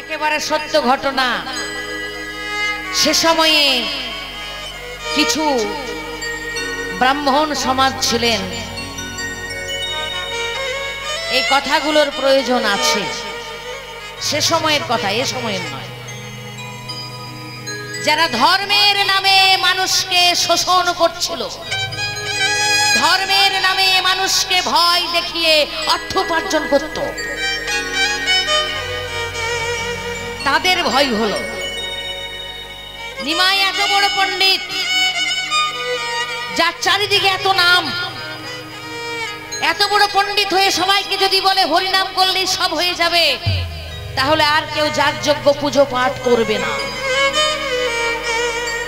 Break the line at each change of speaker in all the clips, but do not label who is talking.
একেবারে সত্য ঘটনা। সে সময়ে কিছু ব্রাহ্মণ সমাজ ছিলেন, এই কথাগুলোর প্রয়োজন আছে। সে সময়ের কথা, এ সময়ের নয়। যারা ধর্মের নামে মানুষকে শোষণ করছিল, ধর্মের নামে মানুষকে ভয় দেখিয়ে অর্থ উপার্জন করত, তাদের ভয় হলো। নিমাই এত বড় পণ্ডিত, যার চারিদিকে এত নাম, এত বড় পণ্ডিত হয়ে সবাইকে যদি বলে হরিনাম করলেই সব হয়ে যাবে, তাহলে আর কেউ যাগযজ্ঞ পুজো পাঠ করবে না।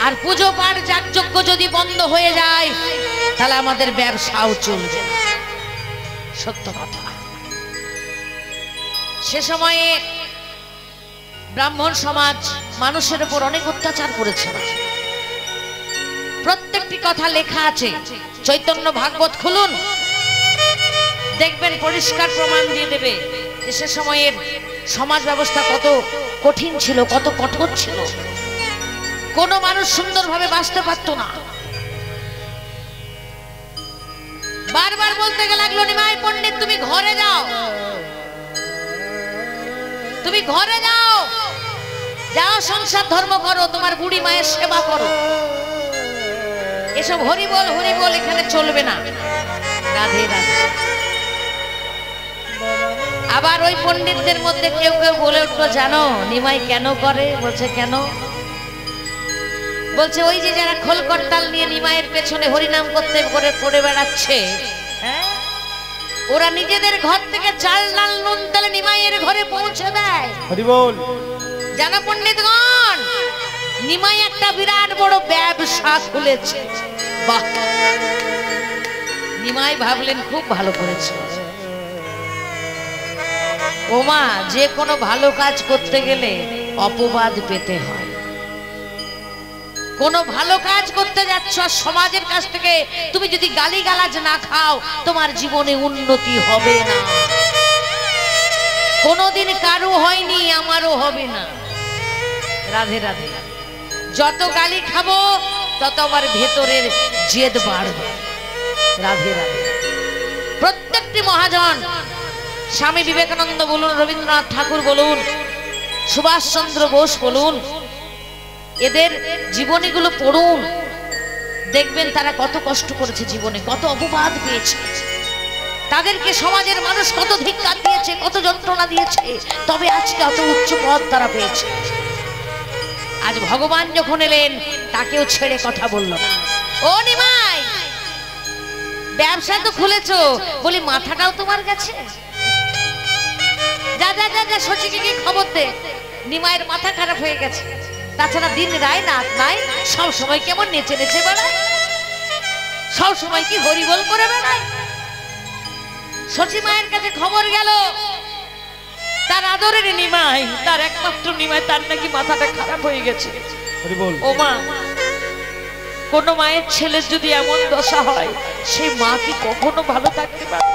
আর পুজো পাঠ যাগযজ্ঞ যদি বন্ধ হয়ে যায়, তাহলে আমাদের ব্যবসাও চলবে না। সত্য কথা। সে সময়ে ব্রাহ্মণ সমাজ মানুষের উপর অনেক অত্যাচার করেছে। প্রত্যেকটি কথা লেখা আছে। চৈতন্য ভাগবত খুলুন, দেখবেন, পরিষ্কার প্রমাণ দিয়ে দেবে যে সে সময়ের সমাজ ব্যবস্থা কত কঠিন ছিল, কত কঠোর ছিল। কোনো মানুষ সুন্দরভাবে বাঁচতে পারত না। বারবার বলতে লাগলো, নিমাই পণ্ডিত তুমি ঘরে যাও, তুমি ঘরে যাও, যাও সংসার ধর্ম করো, তোমার বুড়ি মায়ের সেবা করো। এসব হরি বল এখানে চলবে না। রাধে রাধে। আবার ওই পণ্ডিতদের মধ্যে কেউ কেউ বলে উঠলো, জানো নিমাই কেন করে? বলছে কেন? বলছে ওই যে যারা খোল করতাল নিয়ে নিমাইয়ের পেছনে হরিনাম করতে করে বেড়াচ্ছে, ওরা নিজেদের ঘর থেকে চাল ডাল নুন তেল নিমাইয়ের ঘরে পৌঁছে দেয়। হরি বল। জানো পণ্ডিতগণ, নিমাই একটা বিরাট বড় ব্যবসা খুলেছে। বাহ! নিমাই ভাবলেন খুব ভালো করেছে। ওমা, যে কোনো ভালো কাজ করতে গেলে অপবাদ পেতে হয়। কোন ভালো কাজ করতে যাচ্ছ, সমাজের কাছ থেকে তুমি যদি গালিগালাজ না খাও, তোমার জীবনে উন্নতি হবে না। কোনদিন কারো হয়নি, আমারও হবে না। রাধে রাধে। যত গালি খাবো তত আমার ভেতরের জেদ বাড়বে। রাধে রাধে। প্রত্যেকটি মহাজন, স্বামী বিবেকানন্দ বলুন, রবীন্দ্রনাথ ঠাকুর বলুন, সুভাষচন্দ্র বোস বলুন, এদের জীবনীগুলো পড়ুন, দেখবেন তারা কত কষ্ট করেছে জীবনে, কত অপবাদ পেয়েছে, তাদেরকে সমাজের মানুষ কত ধিক্কার দিয়েছে, কত যন্ত্রণা দিয়েছে, তবে আজকে অত উচ্চ পদ তারা পেয়েছে। আজ ভগবান যখন এলেন, তাকেও ছেড়ে কথা বলল না। ও নিমাই, ব্যবসা তো খুলেছো, বলি মাথাটাও তোমার কাছে? যা যা যা যা, শচীকে গিয়ে খবর দে, নিমাইয়ের মাথা খারাপ হয়ে গেছে। তাছাড়া দিন রায় নাত নাই, সব সময় কেমন নেচে নেচে বেড়ায়, সব সময় কি হরিবল করে বেড়ায়। শচী মায়ের কাছে খবর গেল, তার আদরের নিমাই, তার একমাত্র নিমাই, তার নাকি মাথাটা খারাপ হয়ে গেছে। ও মা, কোন মায়ের ছেলের যদি এমন দশা হয়, সেই মা কি কখনো ভালো থাকতে পারে?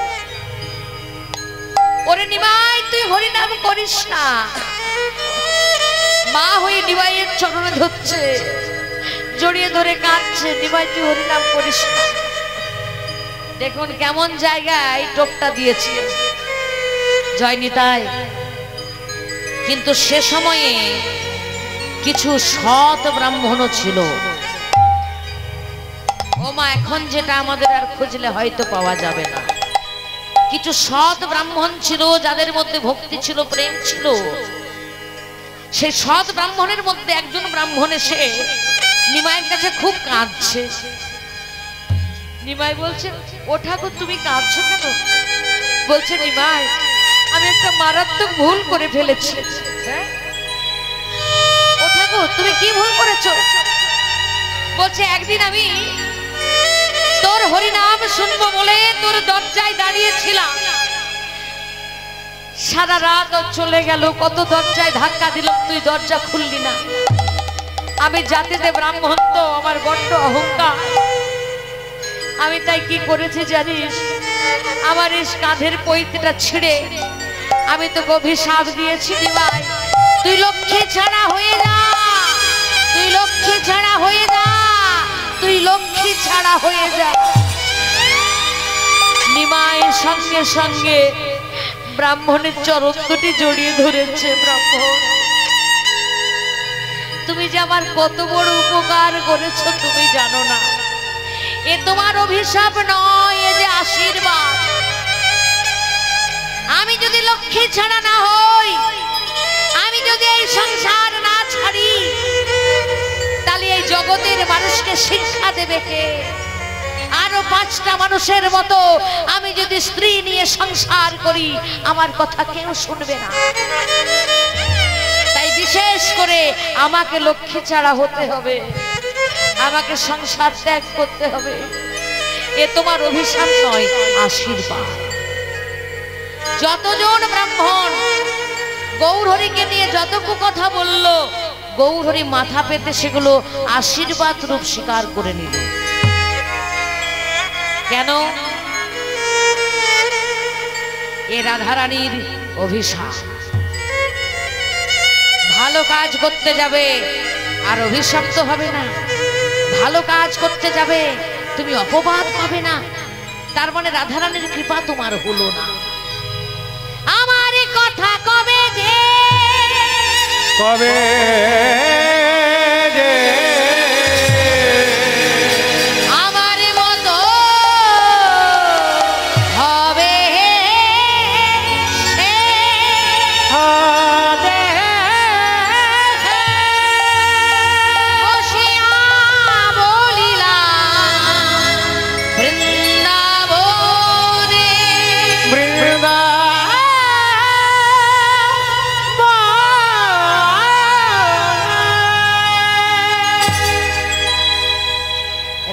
ওরে নিমাই, তুই হরিনাম করিস না। মা হয়ে নিমাইয়ের চরণে ধরছে, জড়িয়ে ধরে কাঁদছে, নিমাই তুই হরিনাম করিস না। দেখুন কেমন জায়গায় টোপটা দিয়েছে। জয় নিতাই। কিন্তু সে সময়ে কিছু সৎ ব্রাহ্মণও ছিল। ও মা, এখন যেটা আমাদের আর খুঁজলে হয়তো পাওয়া যাবে না। কিছু সৎ ব্রাহ্মণ ছিল, যাদের মধ্যে ভক্তি ছিল, প্রেম ছিল। সেই সৎ ব্রাহ্মণের মধ্যে একজন ব্রাহ্মণ এসে নিমাইয়ের কাছে খুব কাঁদছে। নিমাই বলছে, ও ঠাকুর তুমি কাঁদছো কেন? বলছে, নিমাই আমি একটা মারাত্মক ভুল করে ফেলেছি। ও ঠাকুর তুমি কি ভুল করেছো? বলছে, একদিন আমি তোর হরিনাম শুনবো বলে তোর দরজায় দাঁড়িয়েছিলাম, সারা রাত চলে গেল, কত দরজায় ধাক্কা দিলাম, তুই দরজা খুললি না। আমি জাতিতে ব্রাহ্মণ তো, আমার বড্ড অহংকার। আমি তাই কি করেছি জানিস? আমার এই কাঁধের পৈতেটা ছিঁড়ে আমি তোকে অভিশাপ দিয়েছি নিমাই, তুই লক্ষ্মী ছাড়া হয়ে যা, তুই লক্ষ্মী ছাড়া হয়ে যা, তুই লক্ষ্মী ছাড়া হয়ে যা। নিমায়ের সঙ্গে সঙ্গে ব্রাহ্মণের চরণ দুটি জড়িয়ে ধরেছে। ব্রাহ্মণ, তুমি যে আমার কত বড় উপকার করেছো তুমি জানো না। এ তোমার অভিশাপ নয়, এ যে আশীর্বাদ। আমি যদি লক্ষ্মী ছাড়া না হই, আমি যদি এই সংসার না ছাড়ি, তাহলে এই জগতের মানুষকে শিক্ষা দেবে কে? আরো 5টা মানুষের মতো আমি যদি স্ত্রী নিয়ে সংসার করি, আমার কথা কেউ শুনবে না। তাই বিশেষ করে আমাকে লক্ষ্মী ছাড়া হতে হবে, আমাকে সংসার ত্যাগ করতে হবে। এ তোমার অভিশাপ নয়, আশীর্বাদ। যতজন ব্রাহ্মণ গৌরহরিকে নিয়ে যতটুকু কথা বলল, গৌরহরি মাথা পেতে সেগুলো আশীর্বাদ রূপ স্বীকার করে নিল। কেন? এ রাধারানীর অভিশাপ। ভালো কাজ করতে যাবে আর অভিশাপ তো হবে না। ভালো কাজ করতে যাবে, তুমি অপবাদ পাবে না। তার মানে রাধারানীর কৃপা তোমার হলো না। আমার কথা কবে যে,
কবে যে
আমার মতো হবে সে
হবে
বসিয়া বলিলাম বৃন্দাবনে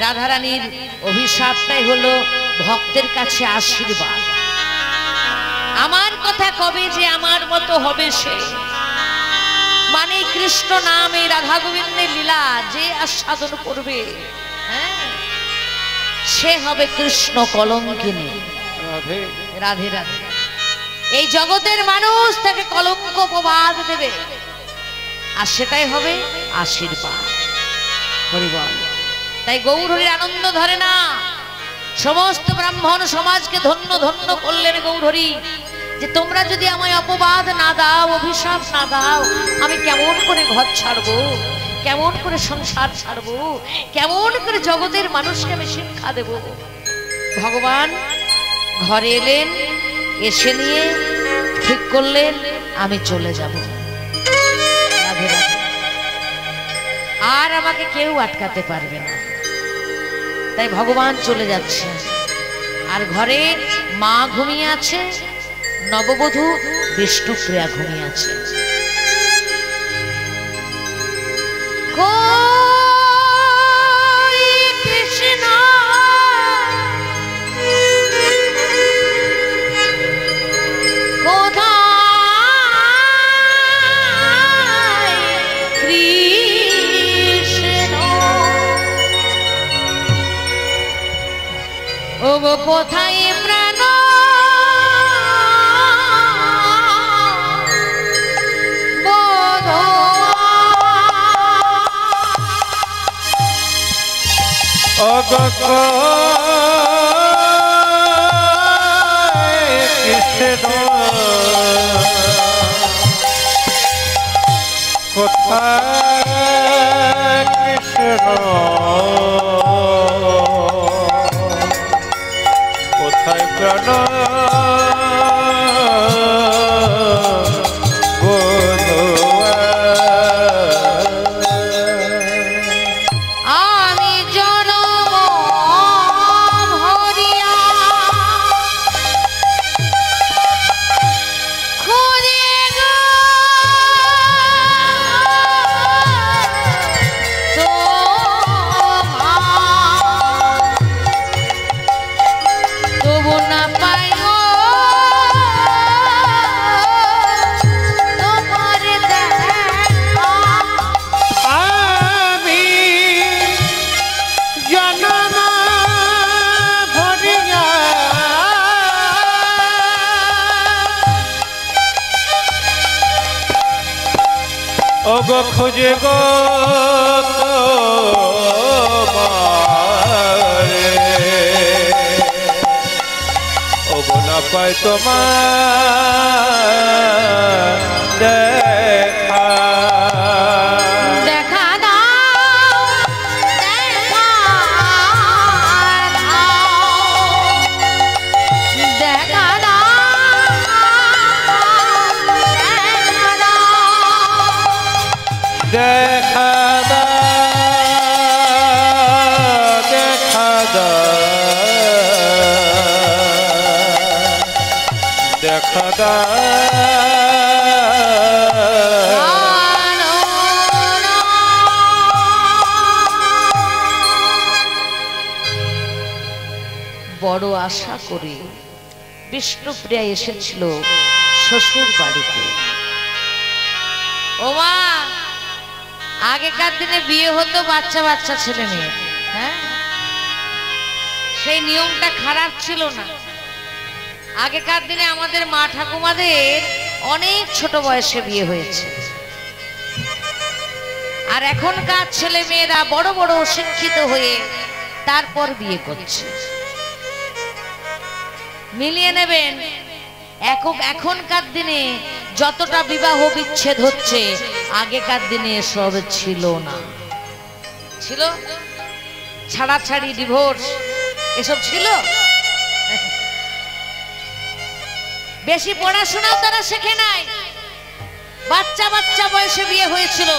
রাধারানীর অভিশাপটাই হলো ভক্তের কাছে আশীর্বাদ। আমার কথা কবে যে আমার মতো হবে সে, মানে কৃষ্ণ নাম, এই রাধা গোবিন্দের লীলা যে আস্বাদন করবে, সে হবে কৃষ্ণ কলঙ্কিনী। রাধে রাধে। এই জগতের মানুষ তাকে কলঙ্ক অপবাদ দেবে, আর সেটাই হবে আশীর্বাদ। হরি বল। তাই গৌরহরির আনন্দ ধরে না। সমস্ত ব্রাহ্মণ সমাজকে ধন্য ধন্য করলেন গৌরহরি, যে তোমরা যদি আমায় অপবাদ না দাও, অভিশাপ না দাও, আমি কেমন করে ঘর ছাড়বো, কেমন করে সংসার ছাড়বো, কেমন করে জগতের মানুষকে আমি শিক্ষা দেব। ভগবান ঘরে এলেন, এসে নিয়ে ঠিক করলেন আমি চলে যাব। রাধে রাধে। আর আমাকে কেউ আটকাতে পারবে না। তাই ভগবান চলে যাচ্ছে, আর ঘরে মা ঘুমিয়ে আছে, নববধূ বিষ্ণুপ্রিয়া ঘুমিয়ে আছে। কৃষ্ণ কোথায় প্রাণ বোধ
কৃষ্ণ কোথায় কৃষ্ণ কোথায় প্রাণ
আমি জনম ভরিয়া খুঁজে গো তবু না পাই গো
ওগো খুঁজে গো তোমারে ওগো না পাই তোমার দেখা
দেখা দাও দেখা দাও দেখা দাও
দেখা দাও দেখা দাও দেখা দাও
বড় আশা করি বিষ্ণুপ্রিয়া এসেছিল শ্বশুর বাড়িতে। ওমা আগেকার দিনে বিয়ে হতো বাচ্চা বাচ্চা ছেলে মেয়ে, হ্যাঁ সেই নিয়মটা খারাপ ছিল না। আগেকার দিনে আমাদের মা ঠাকুমাদের অনেক ছোট বয়সে বিয়ে হয়েছে, আর এখনকার ছেলে মেয়েরা বড় বড় শিক্ষিত হয়ে তারপর বিয়ে করছে। মিলিয়ে নেবেন, এখনকার দিনে যতটা বিবাহ বিচ্ছেদ হচ্ছে আগেকার দিনে এসব ছিল না। ছিল ছাড়াছাড়ি, ডিভোর্স এসব ছিল। বেশি পড়াশোনাও তারা শেখে নাই, বাচ্চা বাচ্চা বয়সে বিয়ে হয়েছিল।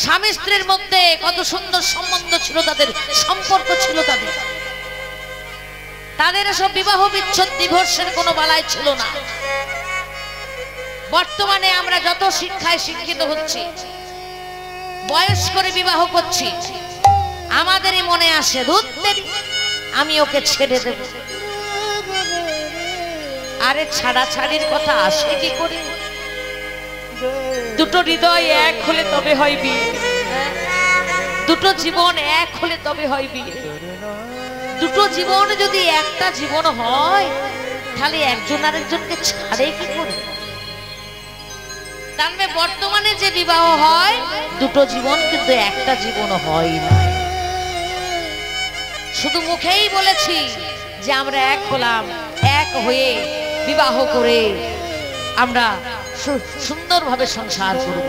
স্বামী স্ত্রীর মধ্যে কত সুন্দর সম্বন্ধ ছিল, তাদের সম্পর্ক ছিল, তাদের সব বিবাহ বিচ্ছেদ ডিভোর্সের কোনো বালাই ছিল না। বর্তমানে আমরা যত শিক্ষায় শিক্ষিত হচ্ছি, বয়স করে বিবাহ করছি, আমাদেরই মনে আসে ধুত্তেরি আমি ওকে ছেড়ে দেব। আরে ছাড়াছাড়ির কথা আসে কি করে? দুটো হৃদয় এক হলে তবে হয় বিয়ে, দুটো জীবন এক হলে তবে হয় বিয়ে। দুটো জীবন যদি একটা জীবন হয় তাহলে একজন আরেকজনকে ছাড়ে কি করে? তার মানে বর্তমানে যে বিবাহ হয় দুটো জীবন, কিন্তু একটা জীবন হয় না। শুধু মুখেই বলেছি যে আমরা এক হলাম, এক হয়ে বিবাহ করে আমরা সুন্দরভাবে সংসার করব।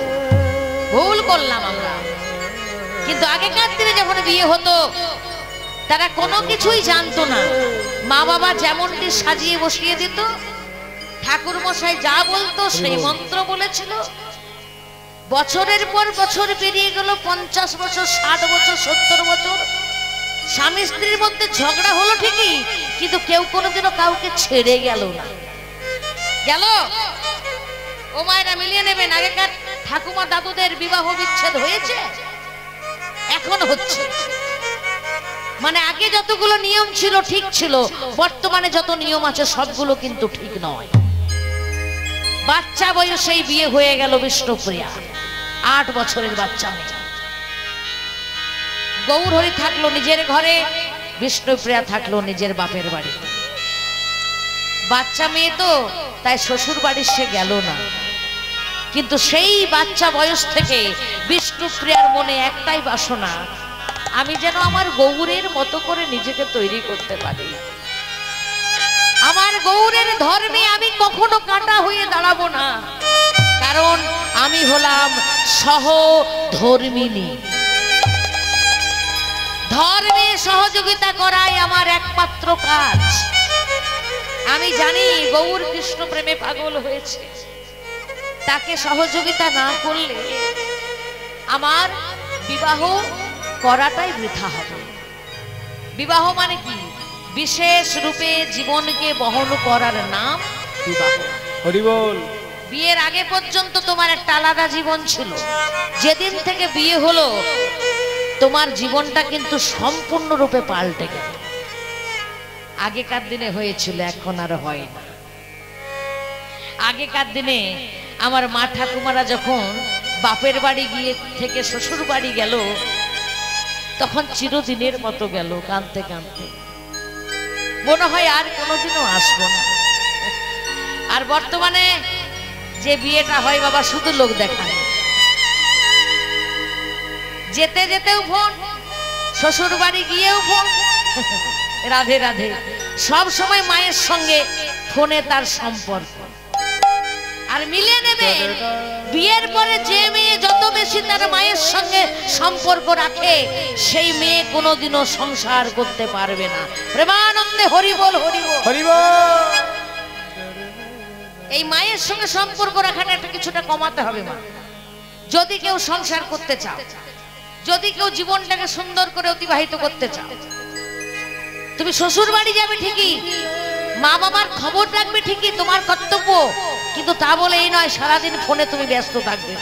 ভুল করলাম আমরা। কিন্তু আগেকার দিনে যখন বিয়ে হতো তারা কোনো কিছুই জানতো না। মা বাবা যেমনটি সাজিয়ে বসিয়ে দিত, ঠাকুর মশাই যা বলতো সেই মন্ত্র বলেছিল। বছরের পর বছর পেরিয়ে গেল, 50 বছর, 60 বছর, 70 বছর। স্বামী স্ত্রীর মধ্যে ঝগড়া হলো ঠিকই, কিন্তু কেউ কোনোদিনও কাউকে ছেড়ে গেল না। গেল? ও মায়েরা মিলিয়ে নেবেন, আগেকার ঠাকুমা দাদুদের বিবাহ বিচ্ছেদ হয়েছে, এখন হচ্ছে। মানে আগে যতগুলো নিয়ম ছিল ঠিক ছিল, বর্তমানে যত নিয়ম আছে সবগুলো কিন্তু ঠিক নয়। বাচ্চা বয়সেই বিয়ে হয়ে গেল বিষ্ণুপ্রিয়া, 8 বছরের বাচ্চা মেয়ে। গৌরহরি থাকলো নিজের ঘরে, বিষ্ণুপ্রিয়া থাকলো নিজের বাপের বাড়ি। বাচ্চা মেয়ে তো, তাই শ্বশুর বাড়ি সে গেল না। কিন্তু সেই বাচ্চা বয়স থেকে বিষ্ণুপ্রিয়ার মনে একটাই বাসনা, আমি যেন আমার গৌরের মতো করে নিজেকে তৈরি করতে পারি। আমার গৌরের ধর্মে আমি কখনো কাঁটা হয়ে দাঁড়াবো না, কারণ আমি হলাম সহধর্মিনী। ধর্মে সহযোগিতা করাই আমার একমাত্র কাজ। আমি জানি গৌর কৃষ্ণ প্রেমে পাগল হয়েছে, তাকে সহযোগিতা না করলে আমার বিবাহ করাটাই বৃথা হবে। বিবাহ মানে কি? বিশেষ রূপে জীবনকে বহন করার নাম বিবাহ।
হরি বল।
বিয়ের আগে পর্যন্ত তোমার একটা আলাদা জীবন ছিল, যেদিন থেকে বিয়ে হলো তোমার জীবনটা কিন্তু সম্পূর্ণরূপে পাল্টে গেল। আগেকার দিনে হয়েছিল, এখন আর হয় না। আগেকার দিনে আমার মা ঠাকুমারা যখন বাপের বাড়ি গিয়ে থেকে শ্বশুর বাড়ি গেল, তখন চিরদিনের মতো গেল, কাঁদতে কাঁদতে। মনে হয় আর কোনোদিনও আসবো না। আর বর্তমানে যে বিয়েটা হয় বাবা, শুধু লোক দেখায়, যেতে যেতেও ফোন, শ্বশুর বাড়ি গিয়েও ফোন। রাধে রাধে। সব সময় মায়ের সঙ্গে ফোনে তার সম্পর্ক। আর মিলে নেবে, বিয়ের পরে যে মেয়ে যত বেশি তার মায়ের সঙ্গে সম্পর্ক রাখে সেই মেয়ে কোনোদিনও সংসার করতে পারবে না। প্রেমানন্দে হরি বল, হরি বল,
হরি বল।
এই মায়ের সঙ্গে সম্পর্ক রাখাটা একটা কিছুটা কমাতে হবে মা। যদি কেউ সংসার করতে চাও, যদি কেউ জীবনটাকে সুন্দর করে অতিবাহিত করতে চাও, তুমি শ্বশুর বাড়ি যাবে ঠিকই, মা বাবার খবর রাখবে ঠিকই, তোমার কর্তব্য, কিন্তু তা বলে এই নয় সারাদিন ফোনে তুমি ব্যস্ত থাকবে।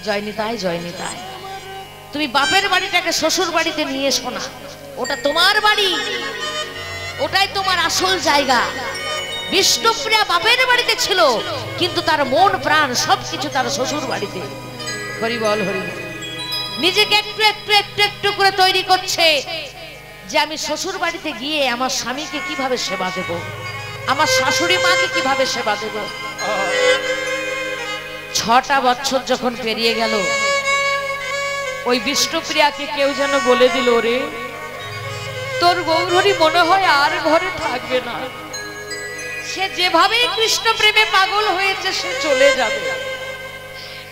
জয়নিতাই জয়নিতাই। তুমি বাপের বাড়িটাকে শ্বশুর বাড়িতে নিয়ে এসো না, ওটা তোমার বাড়ি, ওটাই তোমার আসল জায়গা। বিষ্ণুপ্রিয়া বাপের বাড়িতে ছিল, কিন্তু তার মন প্রাণ সবকিছু তার শ্বশুর বাড়িতে। হরি বল, হরি বল। নিজেকে একটু একটু একটু একটু করে তৈরি করছে যে আমি শ্বশুর বাড়িতে গিয়ে আমার স্বামীকে কিভাবে সেবা দেব, আমার শাশুড়ি মাকে কিভাবে সেবা দেব। 6টা বছর যখন পেরিয়ে গেল, ওই বিষ্ণুপ্রিয়াকে কেউ যেন বলে দিল, রে তোর গৌরহরি মনে হয় আর ঘরে থাকবে না, সে যেভাবে কৃষ্ণ প্রেমে পাগল হয়েছে সে চলে যাবে।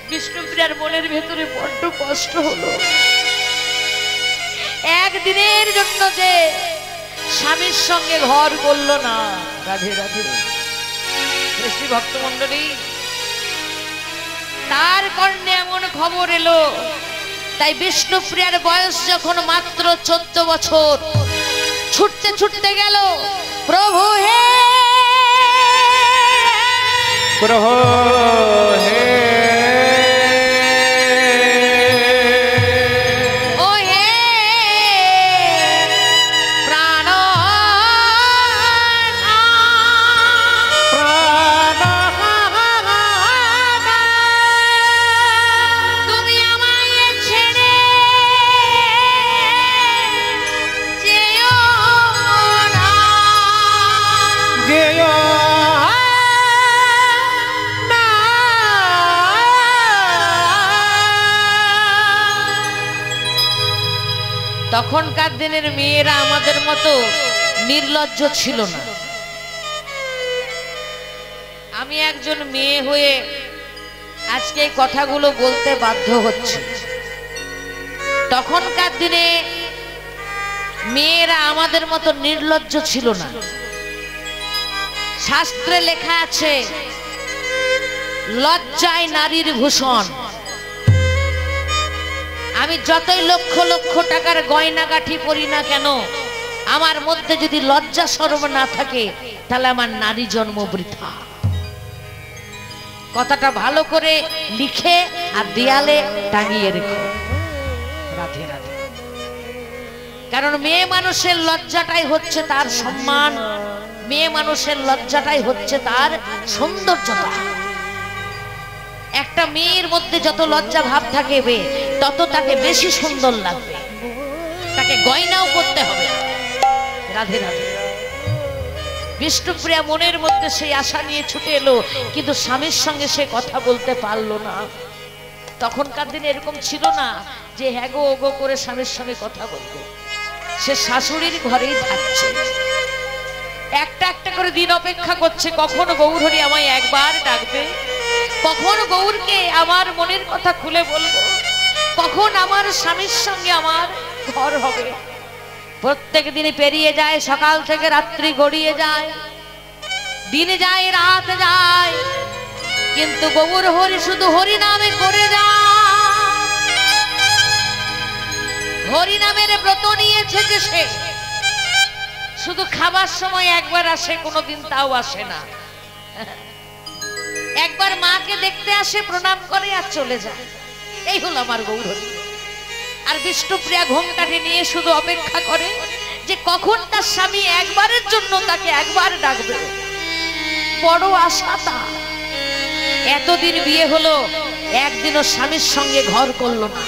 বিষ্ণুপ্রিয়ার মনের ভেতরে বড্ড কষ্ট হলো। একদিনের জন্য যে স্বামীর সঙ্গে ঘর করলো না। রাধে রাধে। শ্রী ভক্তমণ্ডলী, তার কর্ণে এমন খবর এলো, তাই বিষ্ণুপ্রিয়ার বয়স যখন মাত্র 14 বছর, ছুটতে ছুটতে গেল, প্রভু হে,
প্রভু হে,
তখনকার দিনের মেয়েরা আমাদের মতো নির্লজ্জ ছিল না। আমি একজন মেয়ে হয়ে আজকে এই কথাগুলো বলতে বাধ্য হচ্ছি। তখনকার দিনে মেয়েরা আমাদের মতো নির্লজ্জ ছিল না। শাস্ত্রে লেখা আছে, লজ্জায় নারীর ভূষণ। আমি যতই লক্ষ লক্ষ টাকার গয়নাগাঠি পরি না কেন, আমার মধ্যে যদি লজ্জা শরম না থাকে, তাহলে আমার নারী জন্ম বৃথা। কথাটা ভালো করে লিখে আর দেয়ালে টাঙিয়ে রেখো। রাধে রাধে। কারণ মেয়ে মানুষের লজ্জাটাই হচ্ছে তার সম্মান, মেয়ে মানুষের লজ্জাটাই হচ্ছে তার সৌন্দর্যতা। একটা মেয়ের মধ্যে যত লজ্জা ভাব থাকবে তত তাকে বেশি সুন্দর লাগবে, তাকে গয়নাও করতে হবে। রাধে রাধে। বিষ্ণুপ্রিয়া মনের মধ্যে সেই আশা নিয়ে ছুটে এলো, কিন্তু স্বামীর সঙ্গে সে কথা বলতে পারলো না। তখনকার দিনে এরকম ছিল না যে হ্যাগো ওগো করে স্বামীর সঙ্গে কথা বলবে। সে শাশুড়ির ঘরেই থাকছে, একটা একটা করে দিন অপেক্ষা করছে, কখন গৌরহরি আমায় একবার ডাকবে, কখন গৌরকে আমার মনের কথা খুলে বলবো, কখন আমার স্বামীর সঙ্গে আমার ঘর হবে। প্রত্যেক দিনে পেরিয়ে যায়, সকাল থেকে রাত্রি গড়িয়ে যায়, দিন যায় রাত যায়, কিন্তু গৌরহরি শুধু হরি নামে করে যায়। হরি নামের ব্রত নিয়েছে যে সে, শুধু খাবার সময় একবার আসে, কোনোদিন তাও আসে না। একবার মাকে দেখতে আসে, প্রণাম করে আর চলে যায়। এই হলো আমার গৌরহরি। আর বিষ্ণুপ্রিয়া ঘোমটাকে নিয়ে শুধু অপেক্ষা করে যে কখন তার স্বামী একবারের জন্য তাকে একবার ডাকবে। বড় আশা তার। এতদিন বিয়ে হলো, একদিনও স্বামীর সঙ্গে ঘর করলো না।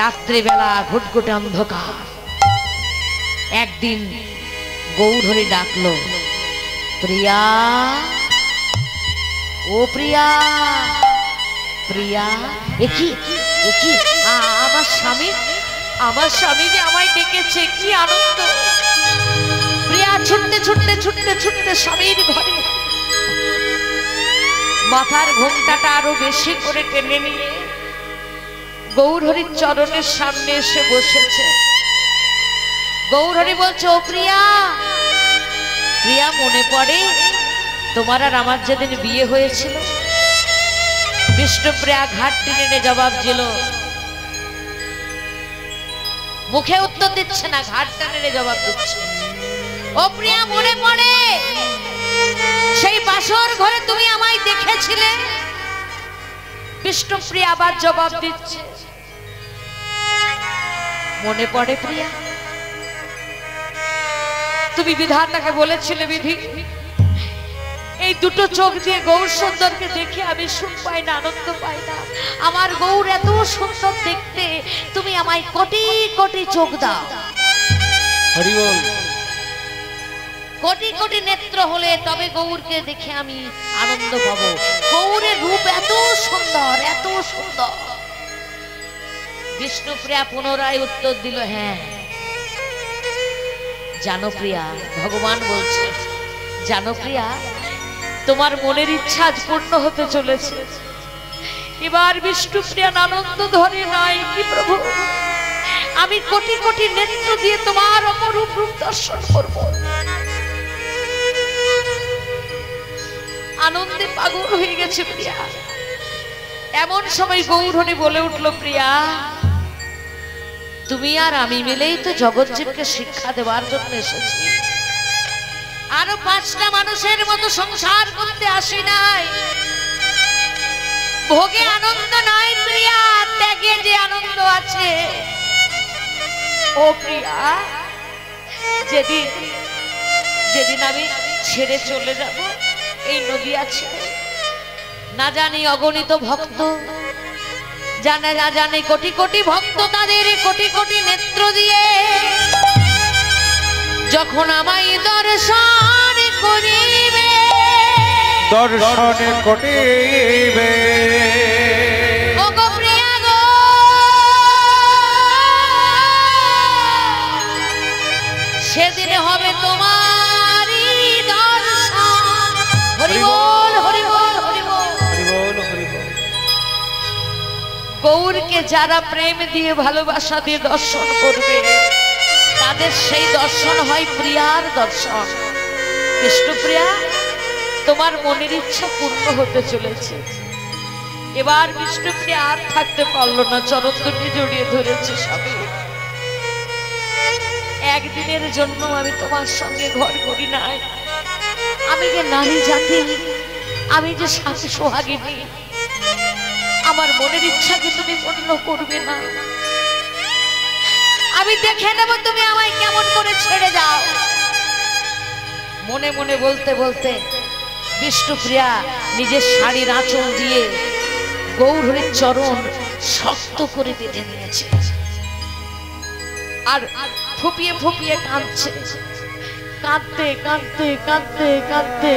রাত্রিবেলা ঘুটঘুটে অন্ধকার, একদিন গৌরহরি ডাকলো, প্রিয়া, ও প্রিয়া, প্রিয়া। কি আমার স্বামী যে আমায় ডেকেছে, কি আনন্দ। প্রিয়া ছুটতে ছুটতে ছুটতে ছুটতে স্বামীর ঘরে মাথার ঘোমটাটা আরো বেশি করে টেনে নিয়ে গৌরহরির চরণের সামনে এসে বসেছে। গৌরহরি বলছে, ও প্রিয়া, প্রিয়া মনে পড়ে তোমার আর আমার যেদিন বিয়ে হয়েছিল? বিষ্ণুপ্রিয়া ঘাট টেনে জবাব দিল, মুখে উত্তর দিচ্ছে না, ঘাট টেনে জবাব দিচ্ছে। ও প্রিয়া মনে পড়ে সেই বাসর ঘরে তুমি আমায় দেখেছিলে? বিষ্ণুপ্রিয়া আবার জবাব দিচ্ছে, মনে পড়ে প্রিয়া, তুমি বিধাতাকে বলেছিলে বিধি, এই দুটো চোখ দিয়ে গৌর সুন্দরকে দেখে আমি সুখ পাই না, আনন্দ পাই না। আমার গৌর এত সুন্দর দেখতে, তুমি আমায় কোটি কোটি চোখ দাও।
হরি বল।
কোটি কোটি নেত্র হলে তবে গৌরকে দেখে আমি আনন্দ পাবো। গৌরের রূপ এত সুন্দর, এত সুন্দর। বিষ্ণুপ্রিয়া পুনরায় উত্তর দিল, হ্যাঁ জানো প্রিয়া, ভগবান বলছে, জানো প্রিয়া, তোমার মনের ইচ্ছা আজ পূর্ণ হতে চলেছে। এবার বিষ্ণুপ্রিয়া আনন্দ ধরে নাই, কি প্রভু, আমি কোটি কোটি নেত্র দিয়ে তোমার অপরূপ রূপ দর্শন করব। আনন্দে পাগল হয়ে গেছে প্রিয়া। এমন সময় গৌরহরি বলে উঠল, প্রিয়া তুমি আর আমি মিলেই তো জগৎজীবকে শিক্ষা দেওয়ার জন্য এসেছি। আরো 5টা মানুষের মতো সংসার করতে আসি নাই। ভোগে আনন্দ নাই প্রিয়া, ত্যাগে যে আনন্দ আছে। ও প্রিয়া, যেদিন যেদিন আমি ছেড়ে চলে যাব এই নদী আছে, না জানি অগণিত ভক্ত, জানে না জানে কোটি কোটি ভক্ত, তাদের কোটি কোটি নেত্র দিয়ে যখন আমায় দর্শন করিবে,
দর্শন করিবে,
ও গো প্রিয়া গো, সেদিন হবে তোমারই দর্শন। হরি বল, হরি বল, হরি বল,
হরি বল, হরি বল।
গৌরকে যারা প্রেম দিয়ে ভালোবাসা দিয়ে দর্শন করবে, তাদের সেই দর্শন হয় প্রিয়ার দর্শন। বিষ্ণুপ্রিয়া, তোমার মনের ইচ্ছা পূর্ণ হতে চলেছে। এবার বিষ্ণুপ্রিয়া আর থাকতে পারলো না, চরণ দুটি জড়িয়ে ধরেছে স্বামী। একদিনের জন্য আমি তোমার সঙ্গে ঘর করি নাই। আমি যে নারী জাতি, আমি যে স্বামী সোহাগিনী, আমার মনের ইচ্ছাকে তুমি পূর্ণ করবে না। আমি দেখে নেব তুমি আমায় কেমন করে ছেড়ে যাও। মনে মনে বলতে বলতে বিষ্ণুপ্রিয়া নিজের শাড়ির আঁচল দিয়ে গৌরহরির চরণ শক্ত করে বেঁধে নিয়েছে, আর ফুপিয়ে ফুপিয়ে কাঁদছে। কাঁদতে কাঁদতে কাঁদতে কাঁদতে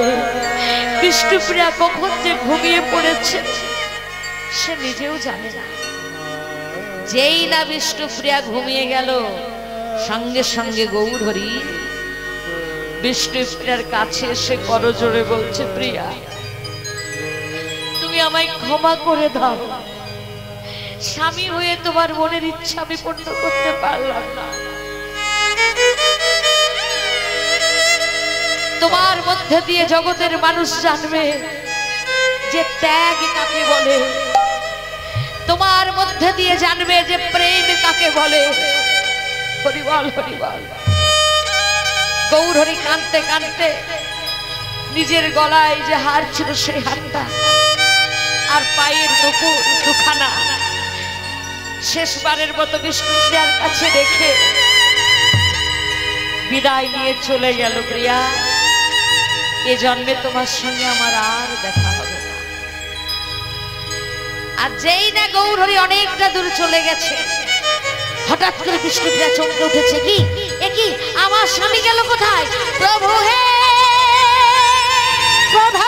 বিষ্ণুপ্রিয়া কখন যে ঘুমিয়ে পড়েছে সে নিজেও জানে না। যেই না বিষ্ণুপ্রিয়া ঘুমিয়ে গেল, সঙ্গে সঙ্গে গৌরহরি বিষ্ণুপ্রিয়ার কাছে এসে করজোড়ে বলছে, প্রিয়া তুমি আমায় ক্ষমা করে দাও, স্বামী হয়ে তোমার মনের ইচ্ছা আমি পূর্ণ করতে পারলাম না। তোমার মধ্যে দিয়ে জগতের মানুষ জানবে যে ত্যাগ কাকে বলে, তোমার মধ্যে দিয়ে জানবে যে প্রেম কাকে বলে। হরি বল, হরি বল। গৌরহরি কাঁদতে কাঁদতে নিজের গলায় যে হার ছিল সেই হারটা আর পায়ের নুপুর দুখানা শেষবারের মতো বিষ্ণুপ্রিয়ার কাছে রেখে বিদায় নিয়ে চলে গেল। প্রিয়া, এ জন্মে তোমার সঙ্গে আমার আর দেখা হবে না। আর যেই না গৌরহরি অনেকটা দূরে চলে গেছে, হঠাৎ করে বিষ্ণুপ্রিয়া চমকে উঠেছে, কি একই আমার স্বামী গেল কোথায়? প্রভু হে প্রভু,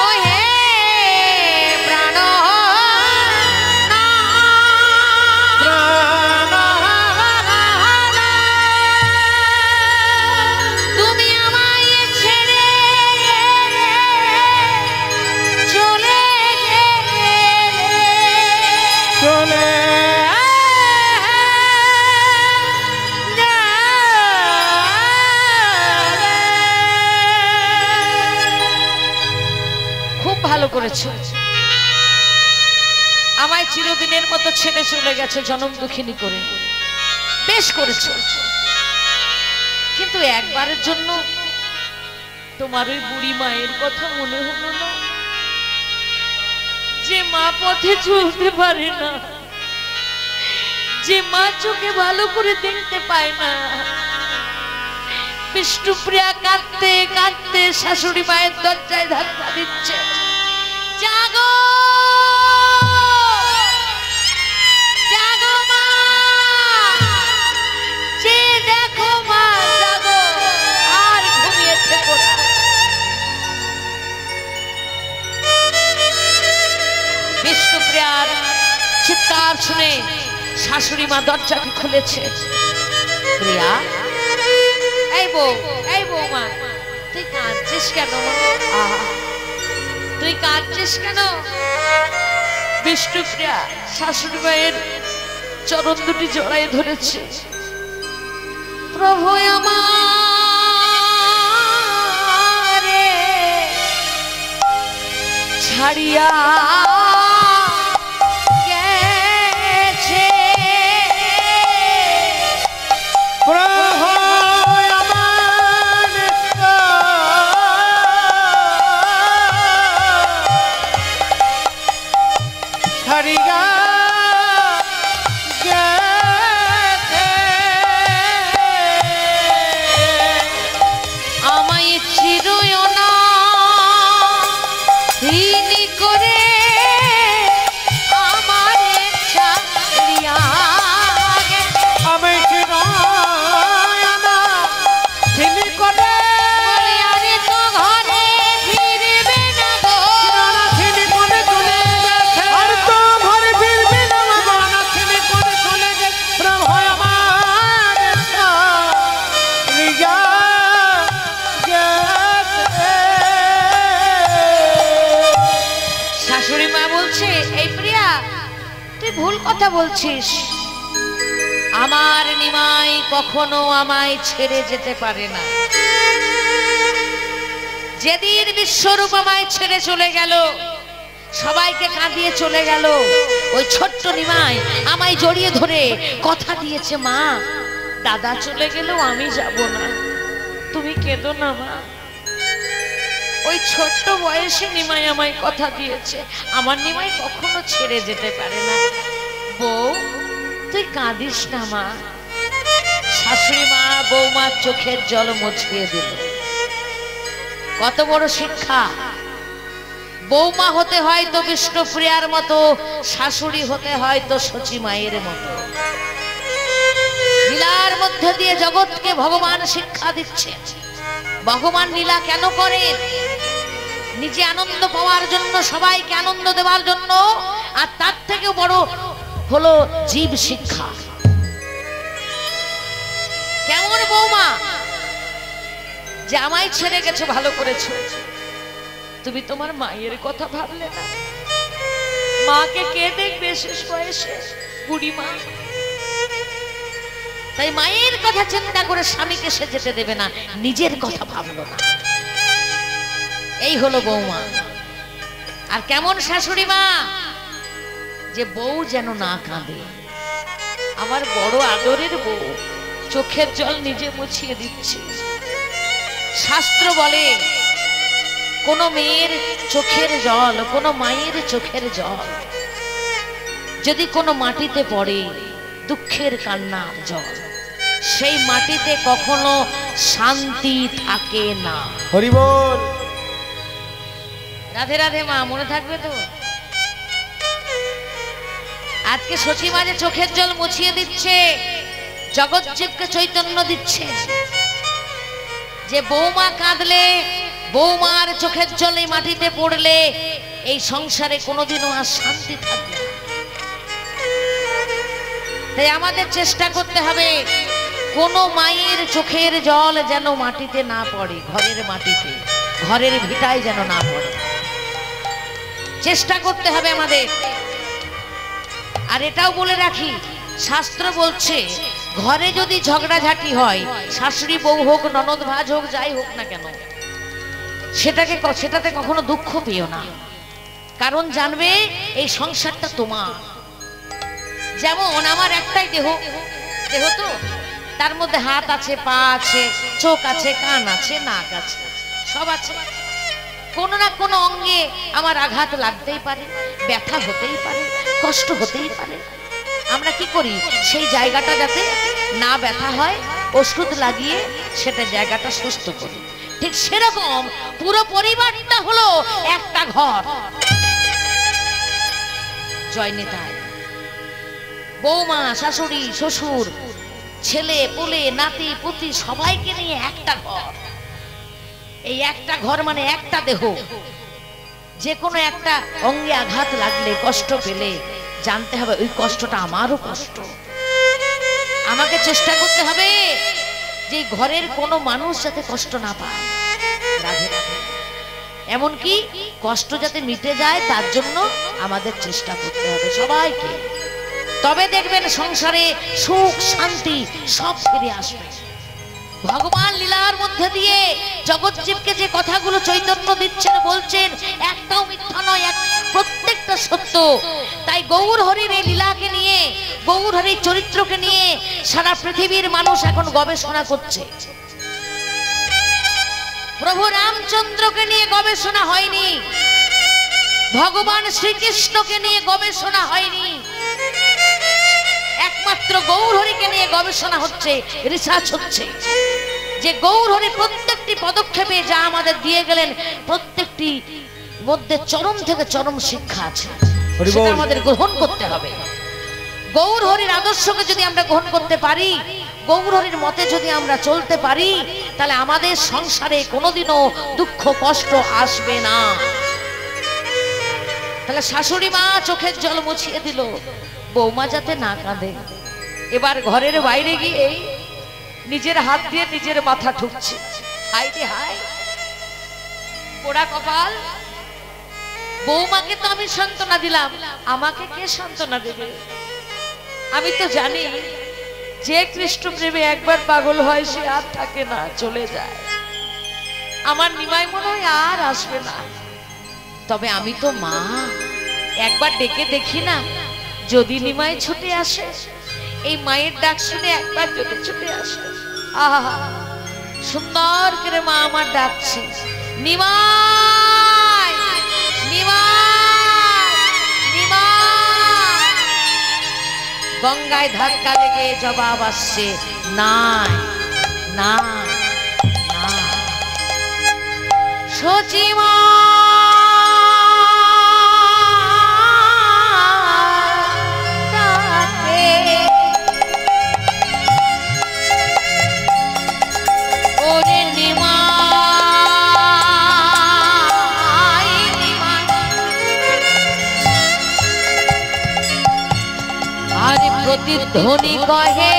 ও হে ভালো করেছো, আমায় চিরদিনের মতো ছেড়ে চলে গেছে জনম দুঃখিনী করে, বেশ করেছো। কিন্তু একবারের জন্য তোমার ওই বুড়ি মায়ের কথা মনে হলো না, যে মা পথে চলতে পারে না, যে মা চোখে ভালো করে দেখতে পায় না। বিষ্ণুপ্রিয়া কাঁদতে কাঁদতে শাশুড়ি মায়ের দরজায় ধাক্কা দিচ্ছে, জাগো জাগো মা, যে দেখো মা জাগো, আর ঘুমিয়ে থেকো না। বিষ্ণুপ্রিয়ার চিৎকার শুনে শাশুড়ি মা দরজাকে খুলেছে। প্রিয়া, এই বৌমা, তুই কাঁদছিস কেন? তুই কাঁদছিস কেন? বিষ্ণুপ্রিয়া শাশুড়ি মায়ের চরণ দুটি জড়াই ধরেছে। প্রভু আমার ছাড়িয়া ভুল কথা বলছিস, আমার নিমাই কখনো আমায় ছেড়ে যেতে পারে না। যেদিন বিশ্বরূপ আমায় ছেড়ে চলে গেল, সবাইকে কাঁদিয়ে চলে গেল, ওই ছোট্ট নিমাই আমায় জড়িয়ে ধরে কথা দিয়েছে, মা দাদা চলে গেলেও আমি যাব না, তুমি কেঁদো না মা। ওই ছোট্ট বয়সে নিমাই আমায় কথা দিয়েছে, আমার নিমাই কখনো ছেড়ে যেতে পারে না। বউ তুই কাঁদিস না মা। শাশুড়ি মা বৌমার চোখের জল মুছিয়ে দিল। কত বড় শিক্ষা! বৌমা হতে হয় তো বিষ্ণুপ্রিয়ার মতো, শাশুড়ি হতে হয় তো সচি মায়ের মতো। লীলার মধ্যে দিয়ে জগৎকে ভগবান শিক্ষা দিচ্ছে। ভগবান লীলা কেন করেন? নিজে আনন্দ পাওয়ার জন্য, সবাইকে আনন্দ দেওয়ার জন্য। আর তার থেকে বড় হলো জীব শিক্ষা। কেমন বৌমা যে আমায় ছেড়ে গেছো, ভালো করেছো। তুমি তোমার মায়ের কথা ভাবলে না? মাকে কে দেখবে শেষ বয়সে? বুড়ি মা। তাই মায়ের কথা চিন্তা করে স্বামীকে সে যেতে দেবে না, নিজের কথা ভাবলো না। এই হলো বৌমা। আর কেমন শাশুড়ি মা, যে বউ যেন না কাঁদে। আমার বড় আদরের বউ চোখের জল নিজে মুছিয়ে দিচ্ছে। শাস্ত্র বলে কোন মেয়ের চোখের জল, কোন মায়ের চোখের জল যদি কোনো মাটিতে পড়ে, দুঃখের কান্নার জল, সেই মাটিতে কখনো শান্তি থাকে না।
হরি বল।
রাধে রাধে মা, মনে থাকবে তো? আজকে সচি মাঝে চোখের জল মুছিয়ে দিচ্ছে, জগৎ জীবকে চৈতন্য দিচ্ছে যে বৌমা কাঁদলে, বৌমার চোখের জল এই মাটিতে পড়লে এই সংসারে কোনোদিনও আর শান্তি থাকবে না। তাই আমাদের চেষ্টা করতে হবে কোনো মায়ের চোখের জল যেন মাটিতে না পড়ে, ঘরের মাটিতে, ঘরের ভিটায় যেন না পড়ে। চেষ্টা করতে হবে আমাদের। আর এটাও বলে রাখি, শাস্ত্র বলছে ঘরে যদি ঝগড়াঝাটি হয়, শাশুড়ি বউ হোক, ননদ ভাজ হোক, যাই হোক না কেন, সেটাতে কখনো দুঃখ পেও না। কারণ জানবে এই সংসারটা তোমার। যেমন আমার একটাই দেহ, দেহ তো, তার মধ্যে হাত আছে, পা আছে, চোখ আছে, কান আছে, নাক আছে, সব আছে। কোনো না কোনো অঙ্গে আমার আঘাত লাগতেই পারে, ব্যথা হতেই পারে, কষ্ট হতেই পারে। আমরা কি করি, সেই জায়গাটা যাতে না ব্যথা হয় ওষুধ লাগিয়ে সেটা জায়গাটা সুস্থ করি। ঠিক সেরকম পুরো পরিবারটা হলো একটা ঘর। জয় নিতাই। বৌমা, শাশুড়ি, শ্বশুর, ছেলে পুলে, নাতি পুতি সবাইকে নিয়ে একটা ঘর। এই একটা ঘর মানে একটা দেহ। যে কোনো একটা অঙ্গে আঘাত লাগলে, কষ্ট পেলে জানতে হবে ওই কষ্টটা আমারও কষ্ট। আমাকে চেষ্টা করতে হবে যে ঘরের কোনো মানুষ যাতে কষ্ট না পায়। রাধে রাধে। এমনকি কষ্ট যাতে মিটে যায় তার জন্য আমাদের চেষ্টা করতে হবে সবাইকে। তবে দেখবেন সংসারে সুখ শান্তি সব ফিরে আসবে। ভগবান লীলার মধ্যে দিয়ে জগৎজীবকে যে কথাগুলো চৈতন্য দিচ্ছেন, বলছেন, একটাও মিথ্যা নয়, প্রত্যেকটা সত্য। তাই গৌর হরির এই লীলাকে নিয়ে, গৌর হরির চরিত্রকে নিয়ে সারা পৃথিবীর মানুষ এখন গবেষণা করছে। প্রভু রামচন্দ্রকে নিয়ে গবেষণা হয়নি, ভগবান শ্রীকৃষ্ণকে নিয়ে গবেষণা হয়নি, একমাত্র গৌর হরিকে নিয়ে গবেষণা হচ্ছে, রিসার্চ হচ্ছে। যে গৌর হরি প্রত্যেকটি পদক্ষেপে যা আমাদের দিয়ে গেলেন, প্রত্যেকটি মধ্যে চরম থেকে চরম শিক্ষা আছে, সেটা আমাদের গ্রহণ করতে হবে। গৌর হরির আদর্শকে যদি আমরা গ্রহণ করতে পারি, গৌর হরির মতে যদি আমরা চলতে পারি, তাহলে আমাদের সংসারে কোনোদিনও দুঃখ কষ্ট আসবে না। তাহলে শাশুড়ি মা চোখের জল মুছিয়ে দিল, বৌমা যাতে না কাঁদে। এবার ঘরের বাইরে গিয়ে নিজের হাত দিয়ে নিজের মাথা ঠুকছে। হাই রে হাই, পোড়া কপাল। বৌমাকে তো আমি সান্ত্বনা দিলাম, আমাকে কে সান্ত্বনা দেবে? আমি তো জানি যে কৃষ্ণ প্রেমে একবার পাগল হয় সে আর থাকে না, চলে যায়। আমার নিমাই মনে হয় আর আসবে না। তবে আমি তো মা, একবার ডেকে দেখি না, যদি নিমাই ছুটে আসে, এই মায়ের ডাক শুনে একবার যদি ছুটে আসে, আহা সুন্দর করে মা আমার ডাকছে, নিমাই নিমাই নিমাই। গঙ্গায় ধাক্কা লেগে জবাব আসছে, নাই নাই না। সচিমা প্রতিধ্বনি কহে,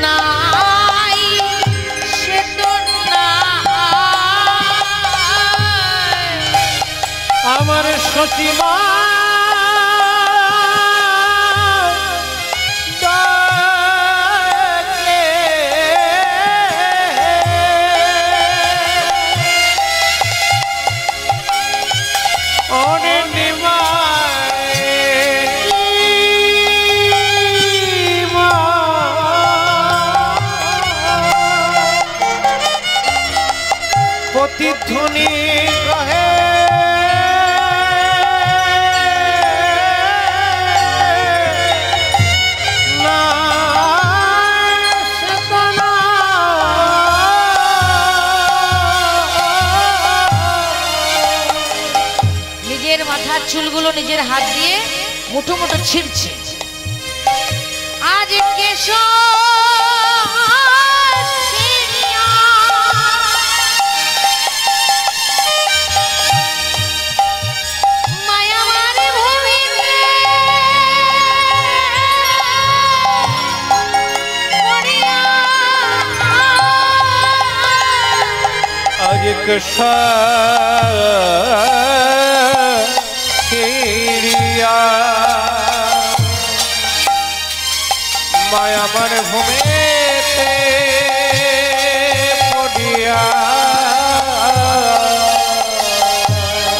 নাই সে তো
আমার সচিমা প্রতিধ্বনি কহে,
নিজের মাথার চুলগুলো নিজের হাত দিয়ে মুঠো মুঠো ছিঁড়ছে। আজ কেশব
মায়া আমার ভূমিতে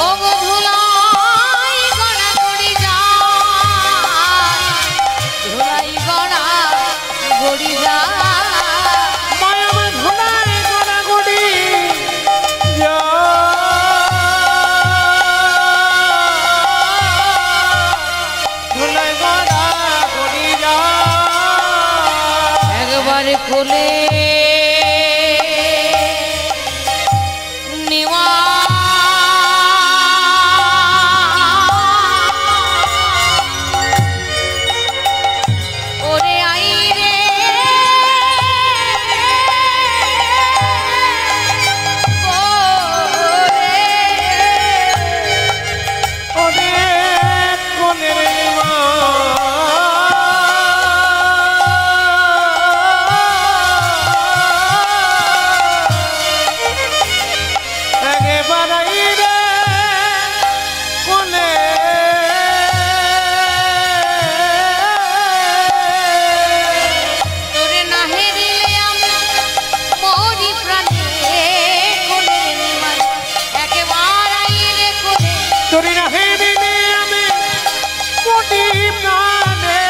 ও গো ধুলাই গড়া গড়ি যায়, ধুলাই গড়া গড়ি যায়,
মায়াম ধুলাই গড়া গড়ি ধুলাই গড়া গড়ি
একবারে কোলে নিওয়া ওরে আই রে
ওরে কোনের মা একেবারে রে কোলে
তোরে না হেরিলে আমি মরি প্রাণে কোলে নিমাই একেবারে আই রে কোলে
তোরি না হেরিলে আমি কোটি প্রাণে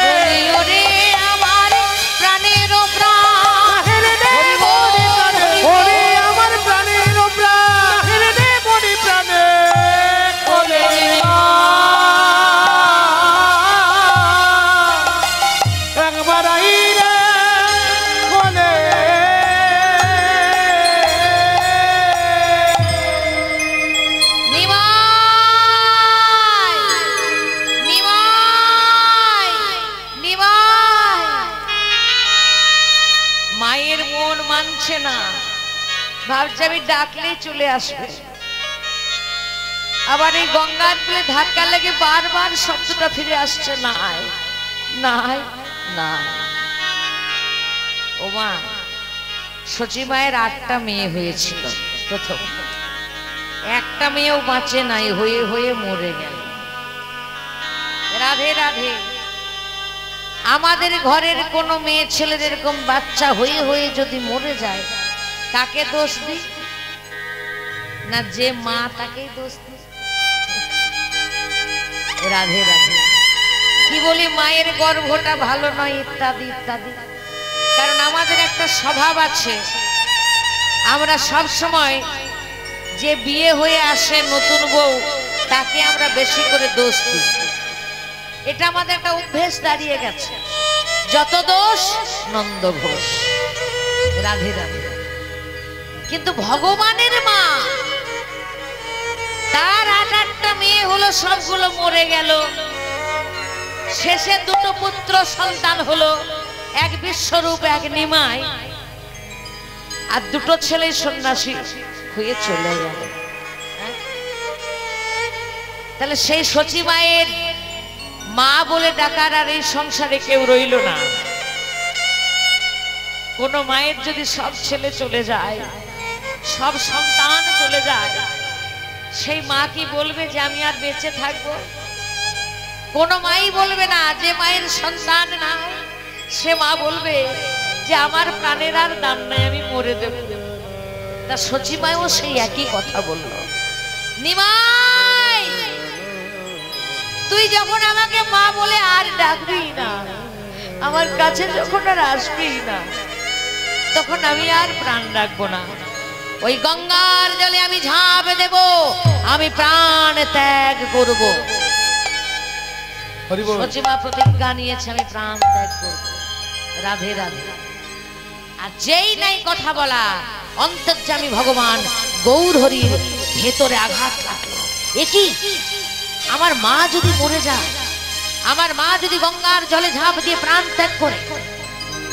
ওরে আমার প্রাণেরও প্রাণ
ওরে আমার প্রাণের প্রাণ হেরে মরি প্রাণে কোলে একবার আইরে কোলে
নিমাই নিমাই নিমাই মায়ের মন মানছে না, ভাবছে আমি ডাকলেই চলে আসবে। আবার এই গঙ্গার কুলে ধাক্কা লেগে বারবার শব্দটা ফিরে আসছে, নাই নাই নাই। ও মা, সচি মায়ের 8টা মেয়ে হয়েছিল প্রথম, একটা মেয়েও বাঁচে নাই, হয়ে হয়ে মরে গেল। রাধে রাধে। আমাদের ঘরের কোনো মেয়ে ছেলেদের এরকম বাচ্চা হয়ে হয়ে যদি মরে যায়, তাকে দোষ দিই না যে মা তাকেই দোষ দিই? রাধে রাধে। কি বলি, মায়ের গর্ভটা ভালো নয় ইত্যাদি ইত্যাদি। কারণ আমাদের একটা স্বভাব আছে, আমরা সব সময় যে বিয়ে হয়ে আসে নতুন বউ, তাকে আমরা বেশি করে দোষ দিই। এটা আমাদের একটা অভ্যেস দাঁড়িয়ে গেছে, যত দোষ নন্দ ঘোষ। রাধে রাধে। কিন্তু ভগবানের মা, তার 8টা মেয়ে হলো, সবগুলো মরে গেল। শেষে 2 পুত্র সন্তান হলো, এক বিশ্বরূপ এক নিমাই, আর 2 ছেলে সন্ন্যাসী হয়ে চলে গেল। তাহলে সেই সচি মায়ের মা বলে ডাকার আর এই সংসারে কেউ রইল না। কোন মায়ের যদি সব ছেলে চলে যায়, সব সন্তান চলে যায়, সেই মা কি বলবে যে আমি আর বেঁচে থাকবো? কোন মাই বলবে না। যে মায়ের সন্তান নাই, সে মা বলবে যে আমার প্রাণের আর দাম নাই, আমি মরে দেব। তা সচি মাও সেই একই কথা বলল, নিমাই তুই যখন আমাকে মা বলে আর ডাকবি না, আমার কাছে যখন আর আসবি না, তখন আমি আর প্রাণ রাখবো না। ওই গঙ্গার জলে আমি ঝাঁপ দেব, আমি প্রাণ ত্যাগ করব। সচিমা প্রতিজ্ঞা নিয়েছে, আমি প্রাণ ত্যাগ করব। রাধে রাধে। আর যেই নাই কথা বলা, অন্তর্যামী ভগবান গৌরহরির ভেতরে আঘাত লাগলো। একই, আমার মা যদি মরে যায়, আমার মা যদি গঙ্গার জলে ঝাঁপ দিয়ে প্রাণ ত্যাগ করে,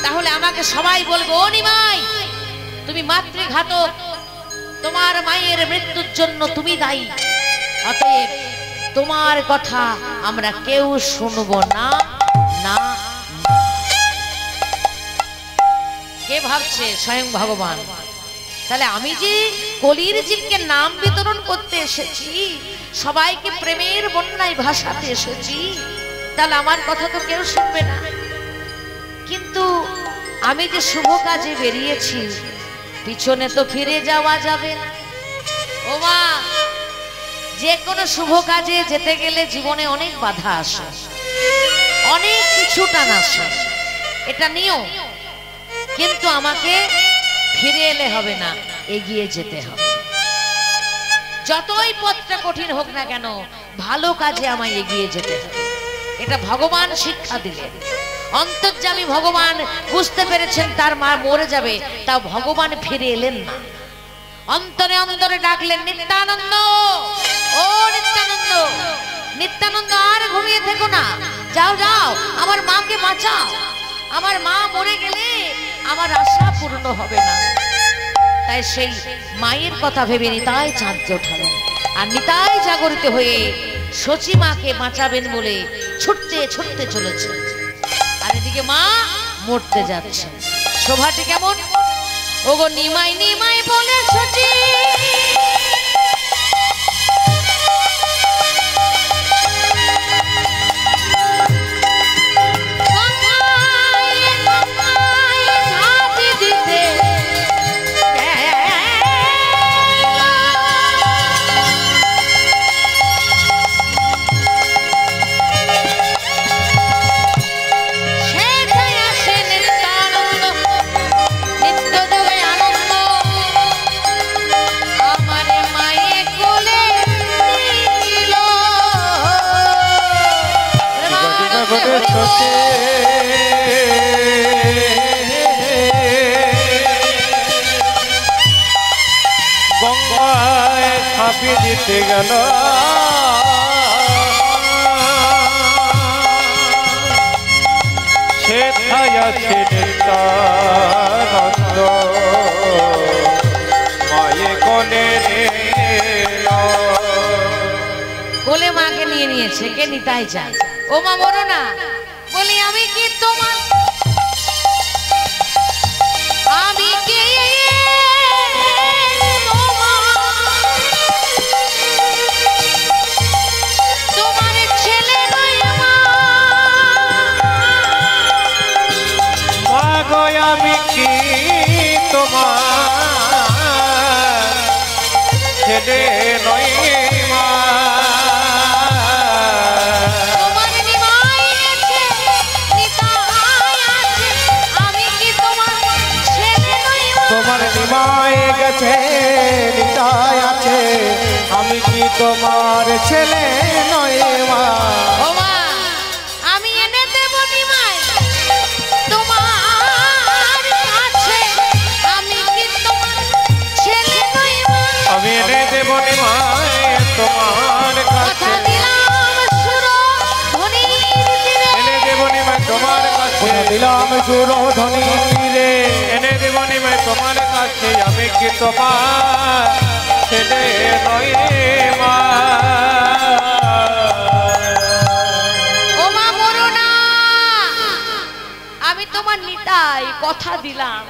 তাহলে আমাকে সবাই বলবে ও নিমাই তুমি মাতৃঘাতক, তোমার মায়ের মৃত্যুর জন্য তুমি দায়ী। অতএব তোমার কথা আমরা কেউ শুনবো না। না, কে ভাবছে? স্বয়ং ভগবান। তাহলে আমি যে কলির জীবকে নাম বিতরণ করতে এসেছি, সবাইকে প্রেমের বন্যায় ভাসাতে এসেছি, তাহলে আমার কথা তো কেউ শুনবে না। কিন্তু আমি যে শুভ কাজে বেরিয়েছি, পিছনে তো ফিরে যাওয়া যাবে না। ও মা, যে কোনো শুভ কাজে যেতে গেলে জীবনে অনেক বাধা আসে, অনেক কিছু টান আসে, এটা নিয়ম। কিন্তু আমাকে ফিরে এলে হবে না, এগিয়ে যেতে হবে। যতই পথটা কঠিন হোক না কেন, ভালো কাজে আমায় এগিয়ে যেতে হবে। এটা ভগবান শিক্ষা দিলেন। অন্তর্যামী ভগবান বুঝতে পেরেছেন তার মা মরে যাবে, তাও ভগবান ফিরে এলেন না। অন্তরে অন্তরে ডাকলেন, নিত্যানন্দ, ও নিত্যানন্দ, নিত্যানন্দ আর ঘুমিয়ে থেকো না, যাও যাও, আমার মাকে বাঁচাও। আমার মা মরে গেলে আমার আশা পূর্ণ হবে না। তাই সেই মায়ের কথা ভেবে নিতাই চাঁদকে ওঠালেন, আর নিতাই জাগরিত হয়ে সচী মাকে বাঁচাবেন বলে ছুটতে ছুটতে চলেছে। আর এদিকে মা মরতে যাচ্ছে। শোভাটি কেমন? ওগো নিমাই নিমাই বলে সচী
গঙ্গায় ছাপিয়ে দিতে গেল সেথায় আছে নিত্যানন্দ, মায়ে কোলে
কোলে মাকে নিয়ে নিয়েছে। কে? নিতাই চাঁদ। ও মা মরো না। বলি আমি কি তোমার, আমি কি তোমার ছেলে নই মা?
মাগো আমি কি তোমার ছেলে নই মা? তোমার নিমাই গেছে নিতাই আছে, আমি কি তোমার ছেলে নই মা?
ও মা, আমি এনে দেব নিমাই তোমার কাছে, আমি কি তোমার ছেলে নই মা?
আমি এনে দেব নিমাই তোমার কাছে, এনে দেব নিমাই তোমার কাছে, দিলাম সুরধ্বনি রে, এনে দেব নিমাই তোমার কাছে, আমি কি তোমার ছেলে নই মা?
ও মা মরো না, আমি তোমার নিতাই, কথা দিলাম।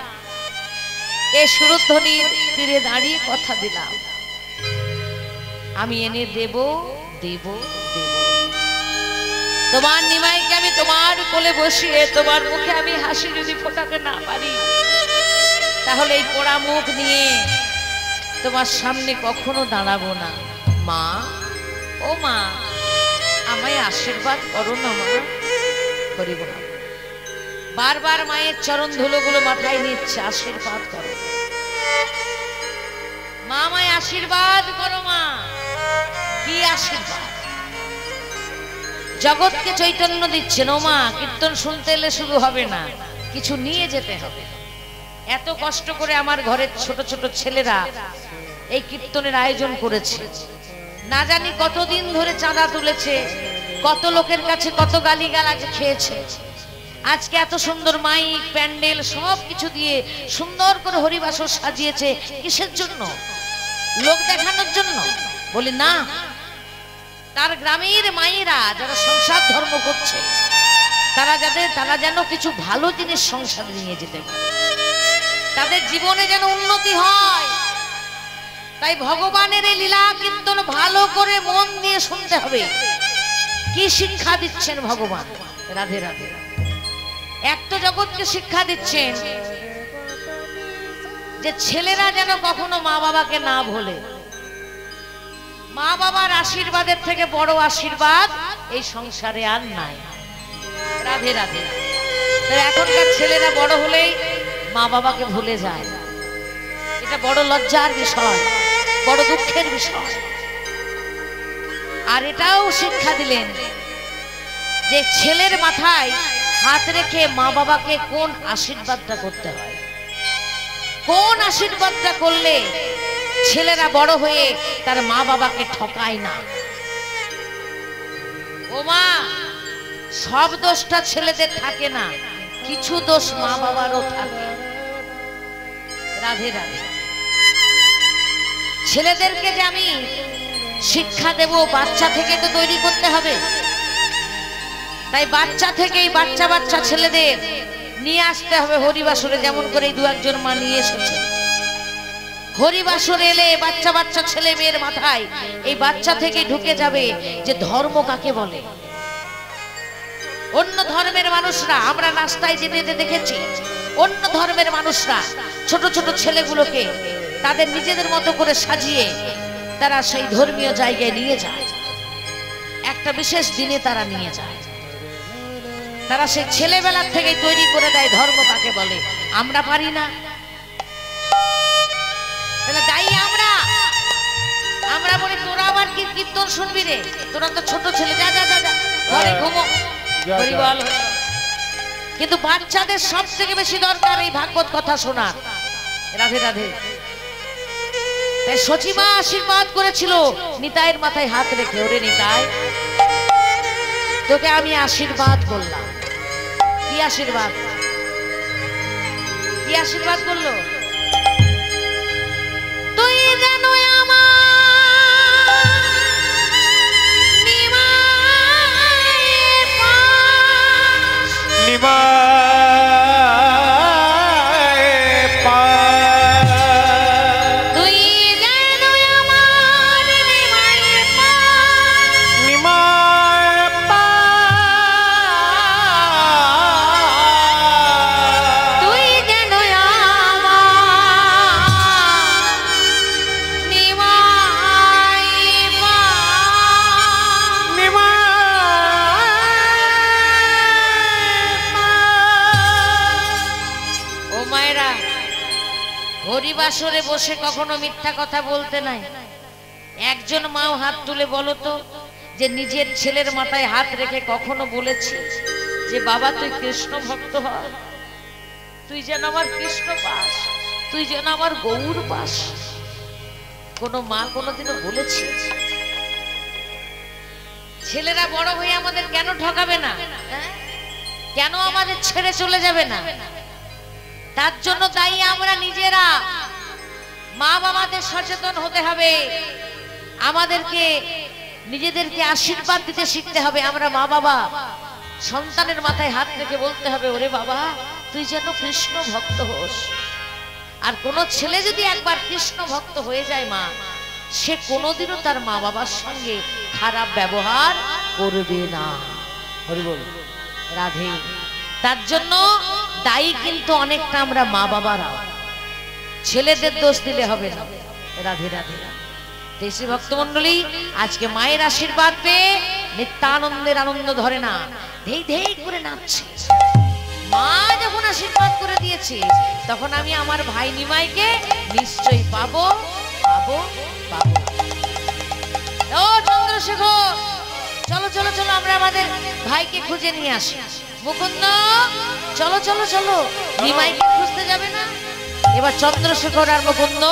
এ সুরধ্বনির তীরে দাঁড়িয়ে কথা দিলাম, আমি এনে দেব দেব দেব। তোমার নিমাইকে আমি তোমার কোলে বসিয়ে তোমার মুখে আমি হাসি যদি ফোটাতে না পারি, তাহলে এই পোড়া মুখ নিয়ে তোমার সামনে কখনো দাঁড়াবো না। মা, ও মা, আমায় আশীর্বাদ করো না মা। করিব না। বারবার মায়ের চরণ ধুলোগুলো মাথায় নিচ্ছে, আশীর্বাদ করো মা, আমায় আশীর্বাদ করো মা। কি আশীর্বাদ? জগৎকে চৈতন্য দিচ্ছেন। ও মা, কীর্তন শুনতে এলে শুরু হবে না, কিছু নিয়ে যেতে হবে। এত কষ্ট করে আমার ঘরের ছোট ছোট ছেলেরা এই কীর্তনের আয়োজন করেছে, না জানি কতদিন ধরে চাঁদা তুলেছে, কত লোকের কাছে কত গালিগালাজ খেয়েছে। আজকে এত সুন্দর মাইক প্যান্ডেল সব কিছু দিয়ে সুন্দর করে হরিবাসর সাজিয়েছে। কিসের জন্য? লোক দেখানোর জন্য? বলি না, তার গ্রামের মায়েরা যারা সংসার ধর্ম করছে, তারা যেন কিছু ভালো জিনিস সংসারে নিয়ে যেতে পারে, তাদের জীবনে যেন উন্নতি হয়। তাই ভগবানের এই লীলা কীর্তন ভালো করে মন দিয়ে শুনতে হবে। কি শিক্ষা দিচ্ছেন ভগবান? রাধে রাধে। এক তো জগৎকে শিক্ষা দিচ্ছেন যে ছেলেরা যেন কখনো মা বাবাকে না ভোলে। মা বাবার আশীর্বাদের থেকে বড় আশীর্বাদ এই সংসারে আর নাই। রাধে রাধে। এখনকার ছেলেরা বড় হলেই মা বাবাকে ভুলে যায়। এটা বড় লজ্জার বিষয়, বড় দুঃখের বিষয়। আর এটাও শিক্ষা দিলেন যে ছেলের মাথায় হাত রেখে মা বাবাকে কোন আশীর্বাদটা করতে হয়, কোন আশীর্বাদটা করলে ছেলেরা বড় হয়ে তার মা বাবাকে ঠকায় না। ও মা, সব দোষটা ছেলেদের থাকে না, কিছু দোষ মা বাবারও থাকে। রাধে রাধে। ছেলেদেরকে যে আমি শিক্ষা দেব, বাচ্চা থেকে তো তৈরি করতে হবে। তাই বাচ্চা থেকেই বাচ্চা বাচ্চা ছেলেদের নিয়ে আসতে হবে হরিবাসরে, যেমন করে দু একজন মা নিয়ে এসেছে। হরিবাসরে এলে বাচ্চা বাচ্চা ছেলে মেয়ের মাথায় এই বাচ্চা থেকে ঢুকে যাবে যে ধর্ম কাকে বলে। অন্য ধর্মের মানুষরা, আমরা রাস্তায় যেতে যেতে দেখেছি, অন্য ধর্মের মানুষরা ছোট ছোট ছেলেগুলোকে তাদের নিজেদের মতো করে সাজিয়ে তারা সেই ধর্মীয় জায়গায় নিয়ে যায়। একটা বিশেষ দিনে তারা নিয়ে যায়। তারা সেই ছেলেবেলার থেকে তৈরি করে দেয় ধর্ম কাকে বলে। আমরা পারি না, তাহলে দায়ী আমরা। আমরা বলি তোরা আবার কি কীর্তন শুনবি রে, তোরা তো ছোট ছেলে, যা যা যা ঘরে ঘুমো। কিন্তু বাচ্চাদের সব থেকে বেশি দরকার এই ভাগবত কথা শোনা। রাধে রাধে। তাই সচিমা আশীর্বাদ করেছিল নিতাইয়ের মাথায় হাত রেখে, ওরে নিতাই তোকে আমি আশীর্বাদ করলাম। কি আশীর্বাদ, কি আশীর্বাদ করলো? তুই যেন হরিবাসরে বসে কখনো মিথ্যা কথা বলতে নাই। একজন মাও হাত তুলে বলো তো যে নিজের ছেলের মাথায় হাত রেখে কখনো বলেছি যে বাবা তুই কৃষ্ণ ভক্ত হ, তুই যেন আমার কৃষ্ণ পাস, তুই যেন আমার গৌর পাস? কোন মা কোনোদিনও বলেছে? ছেলেরা বড় হয়ে আমাদের কেন ঠকাবে না? কেন আমাদের ছেড়ে চলে যাবে না? তার জন্য দায়ী আমরা নিজেরা। মা বাবাদের সচেতন হতে হবে, আমাদেরকে নিজেদেরকে আশীর্বাদ দিতে শিখতে হবে। আমরা মা বাবা সন্তানের মাথায় হাত রেখে বলতে হবে, ওরে বাবা তুই যেন কৃষ্ণ ভক্ত হোস। আর কোন ছেলে যদি একবার কৃষ্ণ ভক্ত হয়ে যায় মা, সে কোনোদিনও তার মা বাবার সঙ্গে খারাপ ব্যবহার করবে না। হরি বল। রাধে। তার জন্য দায়ী কিন্তু অনেকটা আমরা মা বাবারা। ছেলেদের দোষ দিলে হবে না। রাধে রাধে। দেশি ভক্তমন্ডলী, আজকে মায়ের আশীর্বাদ পেয়ে নিত্যানন্দের আনন্দ ধরে না, ধেই ধেই করে নাচছে। মা যখন আশীর্বাদ করে দিয়েছে, তখন আমি আমার ভাই নিমাইকে নিশ্চয়ই পাবো পাবো পাবো। ও চন্দ্রশেখর, চলো চলো চলো, আমরা আমাদের ভাইকে খুঁজে নিয়ে আসি। মুকুন্দ, চলো চলো চলো, নিমাইকে খুঁজতে যাবে না? এবার চন্দ্রশেখর আর মুকুন্দ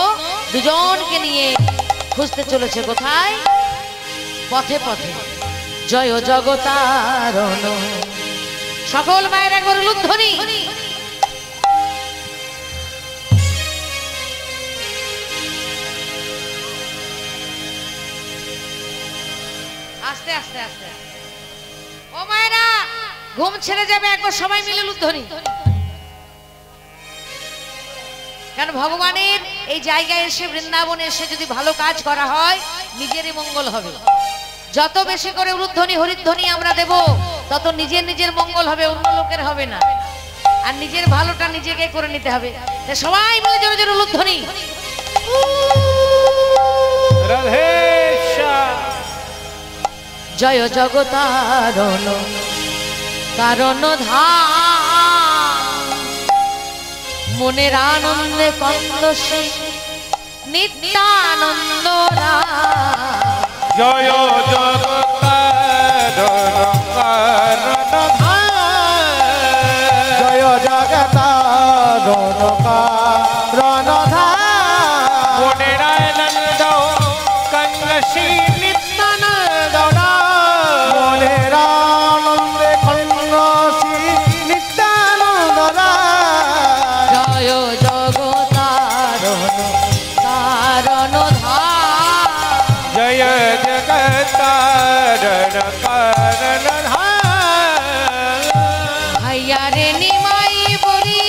দুজনকে নিয়ে খুঁজতে চলেছে। কোথায়? পথে পথে। জয় জগতারণ। সকল মায়ের একবার উলুধ্বনি। আস্তে আস্তে আস্তে। ও মায়েরা, ঘুম ছেড়ে যাবে, একবার সবাই মিলে উলুধ্বনি। কারণ ভগবানের এই জায়গায় এসে, বৃন্দাবনে এসে যদি ভালো কাজ করা হয়, নিজেরই মঙ্গল হবে। যত বেশি করে উলুধ্বনি হরিধ্বনি আমরা দেব, তত নিজের নিজের মঙ্গল হবে, অন্য লোকের হবে না। আর নিজের ভালোটা নিজেকে করে নিতে হবে। তা সবাই মিলে জোরে জোরে উলুধ্বনি। জয় জগতারণ কারণ ধাম, মনের আনন্দে কন্দসী নিত্যানন্দ রাম।
জয় জগতারণ কারণ ধাম,
জয় জগতারণ কারণ ধাম,
মনের আনন্দ কন্দসী নিত্যানন্দ রাম।
মনের আনন্দে কন্দসী নিত্যানন্দ রাম।
জয় জগতারণ কারণ ধাম,
জয় জগতারণ কারণ ধাম।
ভাইয়া রে নিমাই বলি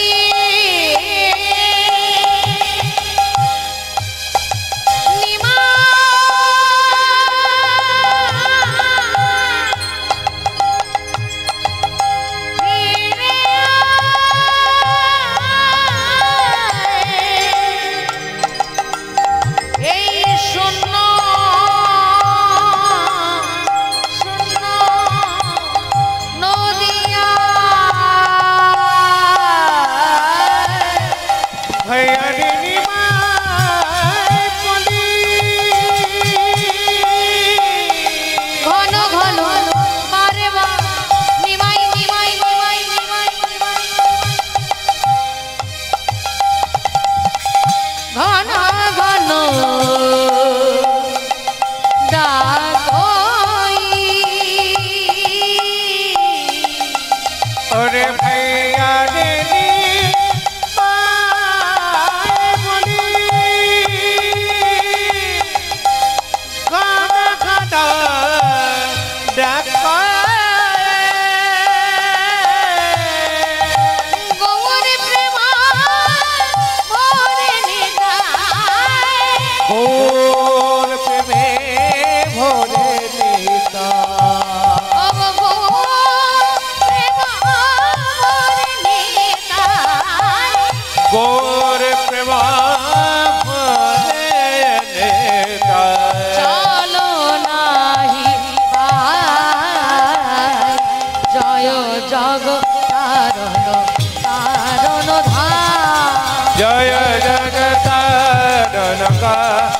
গৌর প্রেমা
চলো নাহি পাই, জয় জগতারণ কারণ ধাম।
জয় জগতারণ কারণ